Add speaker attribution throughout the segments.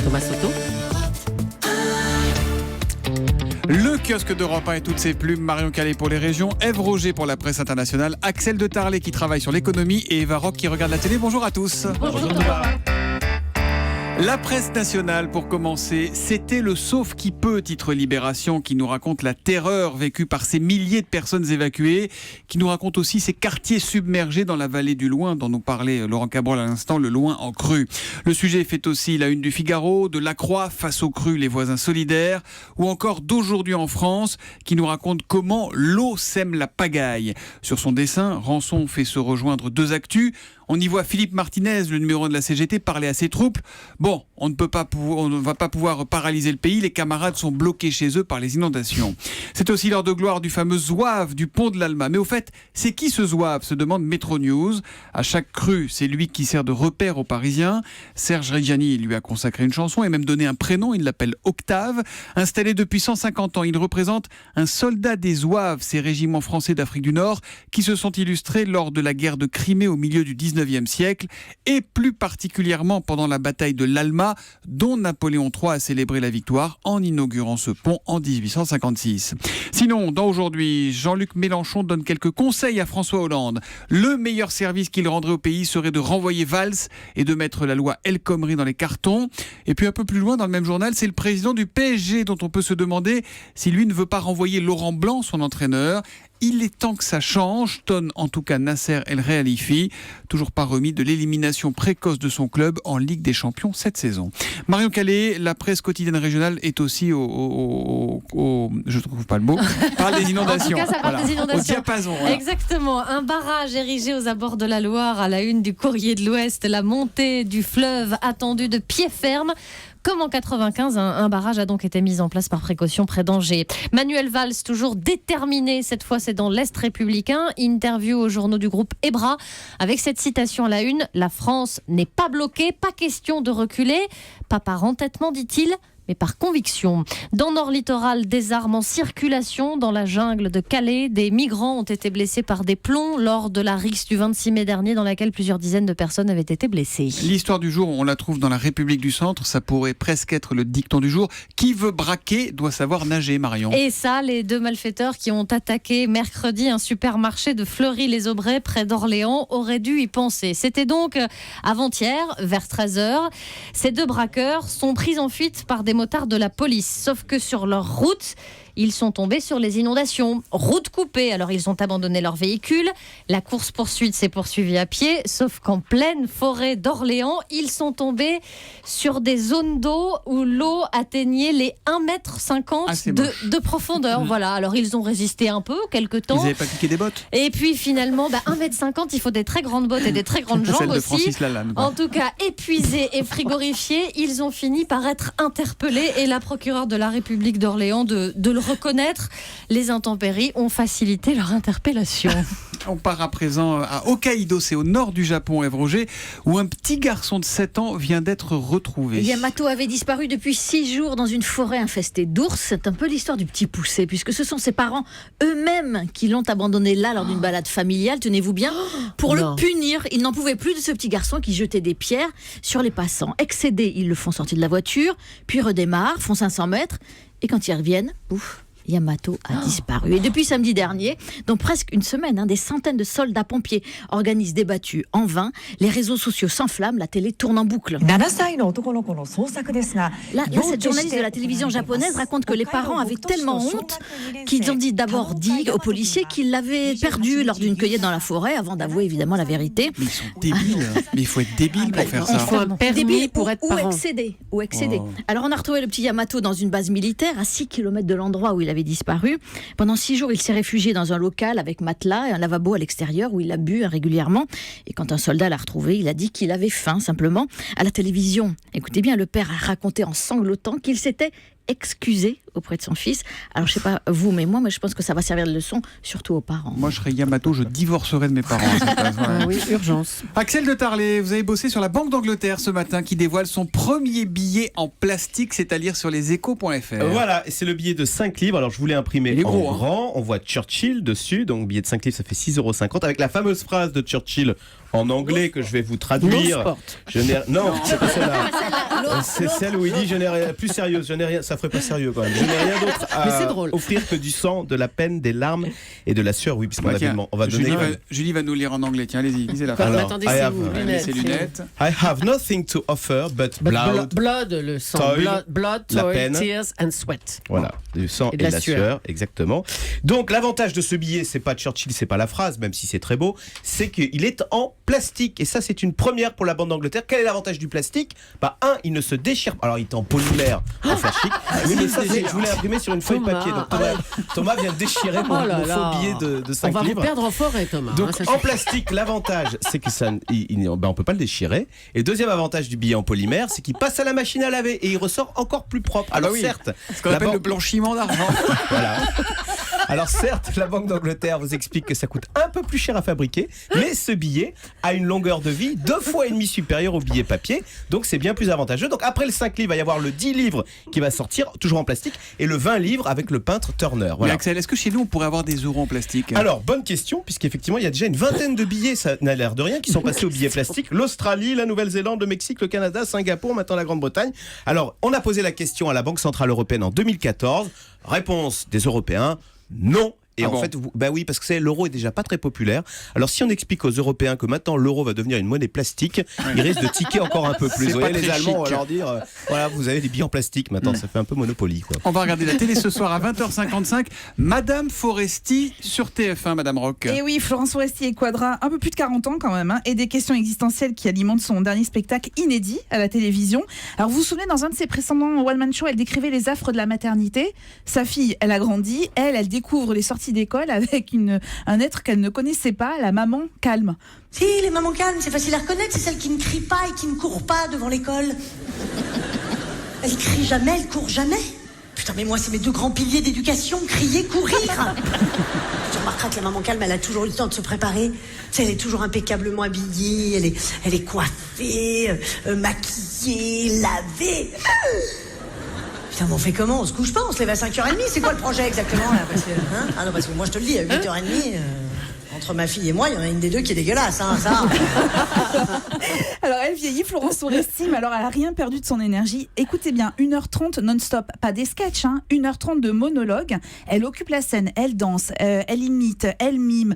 Speaker 1: Thomas Soto.
Speaker 2: Le kiosque d'Europe 1 et toutes ses plumes, Marion Calais pour les régions, Ève Roger pour la presse internationale, Axel de Tarlet qui travaille sur l'économie et Eva Rock qui regarde la télé. Bonjour à tous.
Speaker 1: Bonjour Thomas.
Speaker 2: La presse nationale, pour commencer, c'était le sauf qui peut, titre Libération, qui nous raconte la terreur vécue par ces milliers de personnes évacuées, qui nous raconte aussi ces quartiers submergés dans la vallée du Loing, dont nous parlait Laurent Cabrol à l'instant, le Loing en crue. Le sujet fait aussi la une du Figaro, de La Croix face aux crues, les voisins solidaires, ou encore d'Aujourd'hui en France, qui nous raconte comment l'eau sème la pagaille. Sur son dessin, Rançon fait se rejoindre deux actus. On y voit Philippe Martinez, le numéro 1 de la CGT, parler à ses troupes. Bon, on ne va pas pouvoir paralyser le pays. Les camarades sont bloqués chez eux par les inondations. C'est aussi l'heure de gloire du fameux zouave du pont de l'Alma. Mais au fait, c'est qui ce zouave, se demande Métro News. À chaque crue, c'est lui qui sert de repère aux Parisiens. Serge Reggiani lui a consacré une chanson et même donné un prénom. Il l'appelle Octave. Installé depuis 150 ans, il représente un soldat des zouaves, ces régiments français d'Afrique du Nord qui se sont illustrés lors de la guerre de Crimée au milieu du 19e siècle et plus particulièrement pendant la bataille de l'Alma dont Napoléon III a célébré la victoire en inaugurant ce pont en 1856. Sinon, dans Aujourd'hui, Jean-Luc Mélenchon donne quelques conseils à François Hollande. Le meilleur service qu'il rendrait au pays serait de renvoyer Valls et de mettre la loi El Khomri dans les cartons. Et puis un peu plus loin dans le même journal, c'est le président du PSG dont on peut se demander si lui ne veut pas renvoyer Laurent Blanc, son entraîneur. Il est temps que ça change, tonne en tout cas Nasser El Khelaifi, toujours pas remis de l'élimination précoce de son club en Ligue des Champions cette saison. Marion Calais, la presse quotidienne régionale est aussi je ne trouve pas le mot, parle des inondations.
Speaker 3: En tout cas, ça parle des inondations.
Speaker 2: Au diapason. Voilà.
Speaker 3: Exactement. Un barrage érigé aux abords de la Loire à la une du Courrier de l'Ouest. La montée du fleuve attendue de pied ferme. Comme en 95, un barrage a donc été mis en place par précaution près d'Angers. Manuel Valls, toujours déterminé, cette fois c'est dans l'Est républicain. Interview aux journaux du groupe Ebra, avec cette citation à la une: « La France n'est pas bloquée, pas question de reculer, pas par entêtement, dit-il, mais par conviction. » Dans Nord Littoral, des armes en circulation dans la jungle de Calais. Des migrants ont été blessés par des plombs lors de la rixe du 26 mai dernier dans laquelle plusieurs dizaines de personnes avaient été blessées.
Speaker 2: L'histoire du jour, on la trouve dans la République du Centre. Ça pourrait presque être le dicton du jour. Qui veut braquer doit savoir nager, Marion.
Speaker 3: Et ça, les deux malfaiteurs qui ont attaqué mercredi un supermarché de Fleury-les-Aubrais près d'Orléans auraient dû y penser. C'était donc avant-hier, vers 13h. Ces deux braqueurs sont pris en fuite par des motards de la police. Sauf que sur leur route, ils sont tombés sur les inondations. Route coupée, alors ils ont abandonné leur véhicule. La course-poursuite s'est poursuivie à pied, sauf qu'en pleine forêt d'Orléans, ils sont tombés sur des zones d'eau où l'eau atteignait les 1,50 m de profondeur. Voilà, alors ils ont résisté un peu, quelques temps.
Speaker 2: Ils n'avaient pas piqué des bottes.
Speaker 3: Et puis finalement, 1,50 m, il faut des très grandes bottes et des très grandes jambes
Speaker 2: Celle de
Speaker 3: aussi.
Speaker 2: Francis Lalanne, quoi.
Speaker 3: En tout cas, épuisés et frigorifiés, ils ont fini par être interpellés et la procureure de la République d'Orléans de le reconnaître. Les intempéries ont facilité leur interpellation.
Speaker 2: On part à présent à Hokkaido, c'est au nord du Japon, Ève Roger, où un petit garçon de 7 ans vient d'être retrouvé.
Speaker 4: Yamato avait disparu depuis 6 jours dans une forêt infestée d'ours. C'est un peu l'histoire du petit poucet, puisque ce sont ses parents eux-mêmes qui l'ont abandonné là lors d'une balade familiale, tenez-vous bien, pour le punir. Ils n'en pouvaient plus de ce petit garçon qui jetait des pierres sur les passants. Excédés, ils le font sortir de la voiture, puis redémarrent, font 500 mètres, et quand ils reviennent, pouf, Yamato a disparu. Et depuis samedi dernier, donc presque une semaine, des centaines de soldats pompiers organisent des battues en vain. Les réseaux sociaux s'enflamment, la télé tourne en boucle. Là, cette journaliste de la télévision japonaise raconte que les parents avaient tellement honte qu'ils ont d'abord dit aux policiers qu'ils l'avaient perdu lors d'une cueillette dans la forêt, avant d'avouer évidemment la vérité.
Speaker 2: Mais ils sont débiles. Mais il faut être débile pour faire ça.
Speaker 3: Il faut un permis pour être parent.
Speaker 4: Ou excédé. Alors on a retrouvé le petit Yamato dans une base militaire à 6 km de l'endroit où il avait disparu. Pendant 6 jours, il s'est réfugié dans un local avec matelas et un lavabo à l'extérieur où il a bu régulièrement. Et quand un soldat l'a retrouvé, il a dit qu'il avait faim simplement. À la télévision, écoutez bien, le père a raconté en sanglotant qu'il s'était excusé auprès de son fils. Alors je sais pas vous, mais moi je pense que ça va servir de leçon, surtout aux parents.
Speaker 2: Moi, je serais Yamato, je divorcerais de mes parents.
Speaker 3: Oui, urgence.
Speaker 2: Axel de Tarlet, vous avez bossé sur la Banque d'Angleterre ce matin qui dévoile son premier billet en plastique, c'est à lire sur leséchos.fr.
Speaker 1: Voilà, et c'est le billet de 5 livres. Alors je voulais imprimer
Speaker 2: Il est gros,
Speaker 1: en grand. On voit Churchill dessus, donc billet de 5 livres, ça fait 6,50 € avec la fameuse phrase de Churchill en anglais que je vais vous traduire. Non, c'est pas celle-là. C'est celle où il dit je n'ai rien, plus sérieuse, je n'ai rien, ça ferait pas sérieux quand même. Je n'ai rien d'autre à offrir que du sang, de la peine, des larmes et de la sueur. Oui, puisqu'on on va donner.
Speaker 2: Julie va nous lire en anglais. Tiens, allez-y, lisez la phrase.
Speaker 1: Alors,
Speaker 3: attendez,
Speaker 2: Ses lunettes.
Speaker 1: I have nothing to offer but blood.
Speaker 5: Blood, le sang.
Speaker 1: Toil,
Speaker 5: blood,
Speaker 1: la
Speaker 5: toil,
Speaker 1: peine.
Speaker 5: tears and sweat.
Speaker 1: Voilà, du sang et de la sueur, exactement. Donc l'avantage de ce billet, c'est pas Churchill, c'est pas la phrase, même si c'est très beau, c'est qu'il est en plastique. Et ça, c'est une première pour la Banque d'Angleterre. Quel est l'avantage du plastique ? Il ne se déchire pas. Alors, il est en polymère, pour faire chic. Oui, mais ça, je voulais imprimer sur une feuille papier. Donc Thomas vient de déchirer mon faux billet de 5 livres.
Speaker 5: On va vous perdre en forêt, Thomas.
Speaker 1: Donc en plastique, l'avantage, c'est que ça, on peut pas le déchirer. Et le deuxième avantage du billet en polymère, c'est qu'il passe à la machine à laver et il ressort encore plus propre. Alors certes,
Speaker 2: ce qu'on appelle le blanchiment d'argent.
Speaker 1: Voilà. Alors certes, la Banque d'Angleterre vous explique que ça coûte un peu plus cher à fabriquer, mais ce billet a une longueur de vie 2,5 fois supérieure au billet papier, donc c'est bien plus avantageux. Donc après le 5 livres, il va y avoir le 10 livres qui va sortir, toujours en plastique, et le 20 livres avec le peintre Turner. Voilà.
Speaker 2: Mais Axel, est-ce que chez nous on pourrait avoir des euros en plastique ?
Speaker 1: Alors, bonne question, puisqu'effectivement il y a déjà une vingtaine de billets, ça n'a l'air de rien, qui sont passés au billet plastique. L'Australie, la Nouvelle-Zélande, le Mexique, le Canada, Singapour, maintenant la Grande-Bretagne. Alors, on a posé la question à la Banque Centrale Européenne en 2014. Réponse des Européens, non. Et fait, oui, parce que l'euro est déjà pas très populaire. Alors si on explique aux Européens que maintenant l'euro va devenir une monnaie plastique, ils risquent de tiquer encore un peu plus. Vous voyez, les Allemands, on va leur dire, voilà, vous avez des billets en plastique maintenant, ça fait un peu Monopoly, quoi.
Speaker 2: On va regarder la télé ce soir à 20h55. Madame Foresti sur TF1, Madame Rock.
Speaker 6: Et oui, Florence Foresti et Quadra, un peu plus de 40 ans quand même, et des questions existentielles qui alimentent son dernier spectacle inédit à la télévision. Alors vous vous souvenez, dans un de ses précédents one-man show, elle décrivait les affres de la maternité. Sa fille, elle a grandi, elle découvre les sorties d'école avec un être qu'elle ne connaissait pas, la maman calme.
Speaker 7: Si, les mamans calmes, c'est facile à reconnaître, c'est celle qui ne crie pas et qui ne court pas devant l'école. Elle crie jamais, elle court jamais. Putain, mais moi, c'est mes 2 grands piliers d'éducation, crier, courir. Tu remarqueras que la maman calme, elle a toujours eu le temps de se préparer. Tu sais, elle est toujours impeccablement habillée, elle est coiffée, maquillée, lavée. Putain, mais on fait comment ? On se couche pas, on se lève à 5h30, c'est quoi le projet exactement là ? Parce que moi je te le dis, à 8h30, entre ma fille et moi, il y en a une des deux qui est dégueulasse, ça.
Speaker 6: Alors elle vieillit, Florence Foresti, mais alors elle a rien perdu de son énergie. Écoutez bien, 1h30 non-stop, pas des sketchs, 1h30 de monologue. Elle occupe la scène, elle danse, elle imite, elle mime.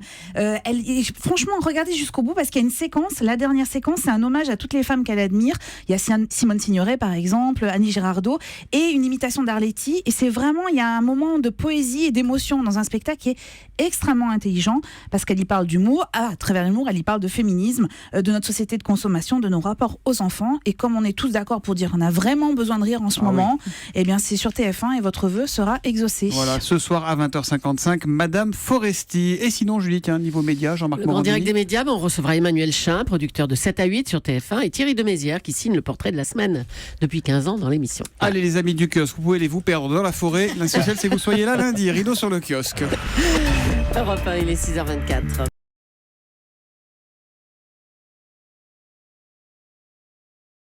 Speaker 6: Franchement, regardez jusqu'au bout parce qu'il y a une séquence, la dernière séquence, c'est un hommage à toutes les femmes qu'elle admire. Il y a Simone Signoret par exemple, Annie Girardot, et une imitation d'Arletty. Et c'est vraiment, il y a un moment de poésie et d'émotion dans un spectacle qui est extrêmement intelligent parce qu'elle y parle d'humour, à travers l'humour, elle y parle de féminisme, de notre société de consommation, de nos rapports aux enfants. Et comme on est tous d'accord pour dire qu'on a vraiment besoin de rire en ce moment, eh bien c'est sur TF1 et votre vœu sera exaucé.
Speaker 2: Voilà, ce soir à 20h55, Madame Foresti. Et sinon, Julie, tiens, niveau média, Jean-Marc Morandini.
Speaker 5: En direct des médias, on recevra Emmanuel Chin, producteur de 7 à 8 sur TF1, et Thierry Demézières qui signe le portrait de la semaine depuis 15 ans dans l'émission.
Speaker 2: Allez les amis du kiosque, vous pouvez aller vous perdre dans la forêt. L'essentiel c'est que vous soyez là lundi, rideau sur le kiosque.
Speaker 5: Europe 1, il est 6h24.